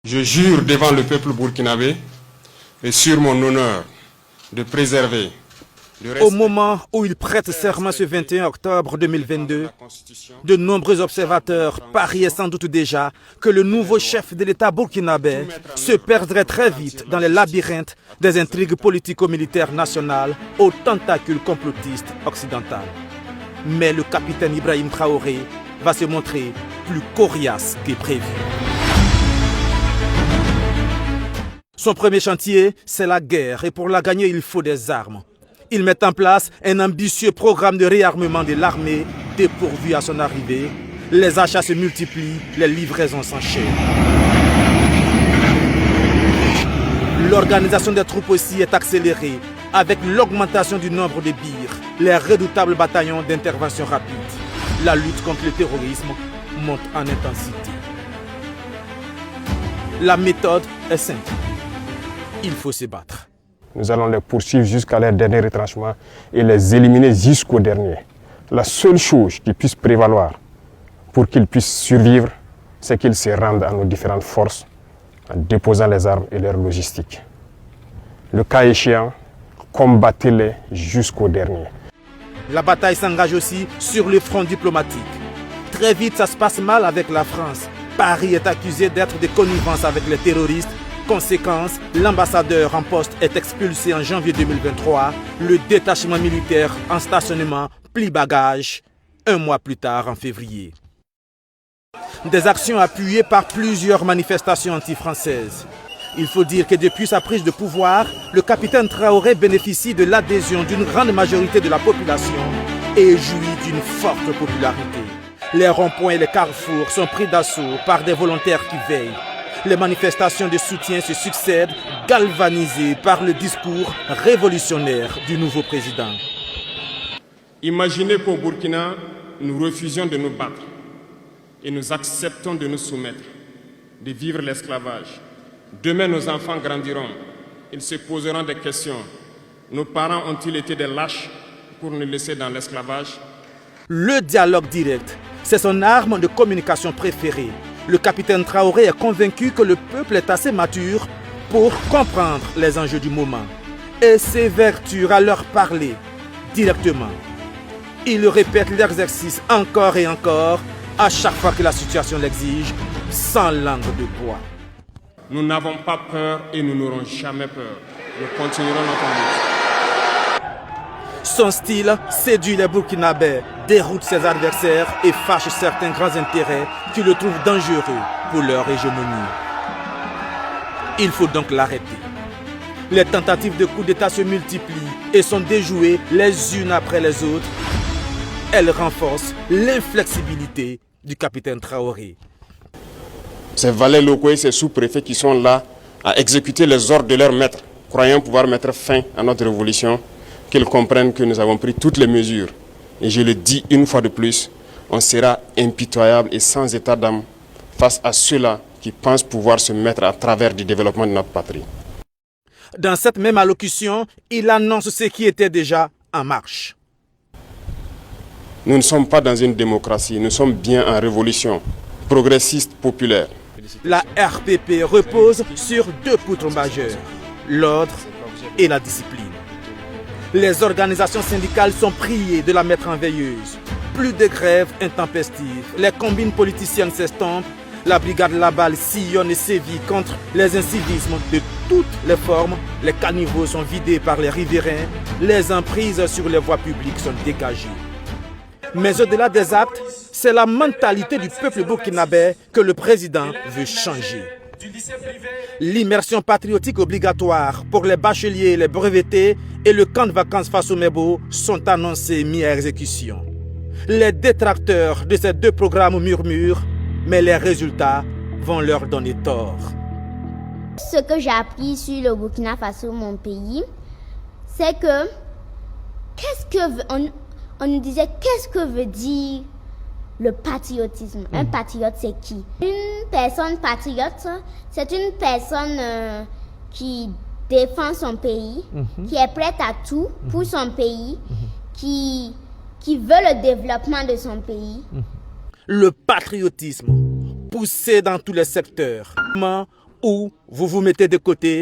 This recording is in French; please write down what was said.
Je jure devant le peuple burkinabé et sur mon honneur de préserver. Au moment où il prête serment ce 21 octobre 2022, de nombreux observateurs pariaient sans doute déjà que le nouveau chef de l'État burkinabé se perdrait très vite dans les labyrinthes des intrigues politico-militaires nationales aux tentacules complotistes occidentales. Mais le capitaine Ibrahim Traoré va se montrer plus coriace que prévu. Son premier chantier, c'est la guerre, et pour la gagner, il faut des armes. Il met en place un ambitieux programme de réarmement de l'armée dépourvu à son arrivée. Les achats se multiplient, les livraisons s'enchaînent. L'organisation des troupes aussi est accélérée avec l'augmentation du nombre de bires, les redoutables bataillons d'intervention rapide. La lutte contre le terrorisme monte en intensité. La méthode est simple. Il faut se battre. Nous allons les poursuivre jusqu'à leur dernier retranchement et les éliminer jusqu'au dernier. La seule chose qui puisse prévaloir pour qu'ils puissent survivre, c'est qu'ils se rendent à nos différentes forces en déposant les armes et leur logistique. Le cas échéant, combattez-les jusqu'au dernier. La bataille s'engage aussi sur le front diplomatique. Très vite, ça se passe mal avec la France. Paris est accusé d'être de connivence avec les terroristes. Conséquence, l'ambassadeur en poste est expulsé en janvier 2023. Le détachement militaire en stationnement plie bagage 1 mois plus tard en février. Des actions appuyées par plusieurs manifestations anti-françaises. Il faut dire que depuis sa prise de pouvoir, le capitaine Traoré bénéficie de l'adhésion d'une grande majorité de la population et jouit d'une forte popularité. Les ronds-points et les carrefours sont pris d'assaut par des volontaires qui veillent. Les manifestations de soutien se succèdent, galvanisées par le discours révolutionnaire du nouveau président. Imaginez qu'au Burkina, nous refusions de nous battre et nous acceptons de nous soumettre, de vivre l'esclavage. Demain, nos enfants grandiront. Ils se poseront des questions. Nos parents ont-ils été des lâches pour nous laisser dans l'esclavage? Le dialogue direct, c'est son arme de communication préférée. Le capitaine Traoré est convaincu que le peuple est assez mature pour comprendre les enjeux du moment et s'évertue à leur parler directement. Il répète l'exercice encore et encore à chaque fois que la situation l'exige, sans langue de bois. Nous n'avons pas peur et nous n'aurons jamais peur. Nous continuerons notre lutte. Son style séduit les Burkinabés, déroute ses adversaires et fâche certains grands intérêts qui le trouvent dangereux pour leur hégémonie. Il faut donc l'arrêter. Les tentatives de coup d'État se multiplient et sont déjouées les unes après les autres. Elles renforcent l'inflexibilité du capitaine Traoré. Ces valets locaux et ces sous-préfets qui sont là à exécuter les ordres de leurs maîtres, croyant pouvoir mettre fin à notre révolution, qu'ils comprennent que nous avons pris toutes les mesures. Et je le dis une fois de plus, on sera impitoyable et sans état d'âme face à ceux-là qui pensent pouvoir se mettre à travers du développement de notre patrie. Dans cette même allocution, il annonce ce qui était déjà en marche. Nous ne sommes pas dans une démocratie, nous sommes bien en révolution, progressiste, populaire. La RPP repose sur 2 poutres majeures, l'ordre et la discipline. Les organisations syndicales sont priées de la mettre en veilleuse. Plus de grèves intempestives, les combines politiciennes s'estompent, la brigade Laballe sillonne et sévit contre les incivismes de toutes les formes, les caniveaux sont vidés par les riverains, les emprises sur les voies publiques sont dégagées. Mais au-delà des actes, c'est la mentalité du peuple burkinabé que le président veut changer. L'immersion patriotique obligatoire pour les bacheliers et les brevetés et le camp de vacances face au Mebo sont annoncés mis à exécution. Les détracteurs de ces 2 programmes murmurent, mais les résultats vont leur donner tort. Ce que j'ai appris sur le Burkina Faso, mon pays, c'est que on nous disait qu'est-ce que veut dire le patriotisme. Un patriote, c'est qui? Une personne patriote, c'est une personne qui défend son pays, qui est prête à tout pour son pays, qui veut le développement de son pays. Le patriotisme, poussé dans tous les secteurs, ou vous vous mettez de côté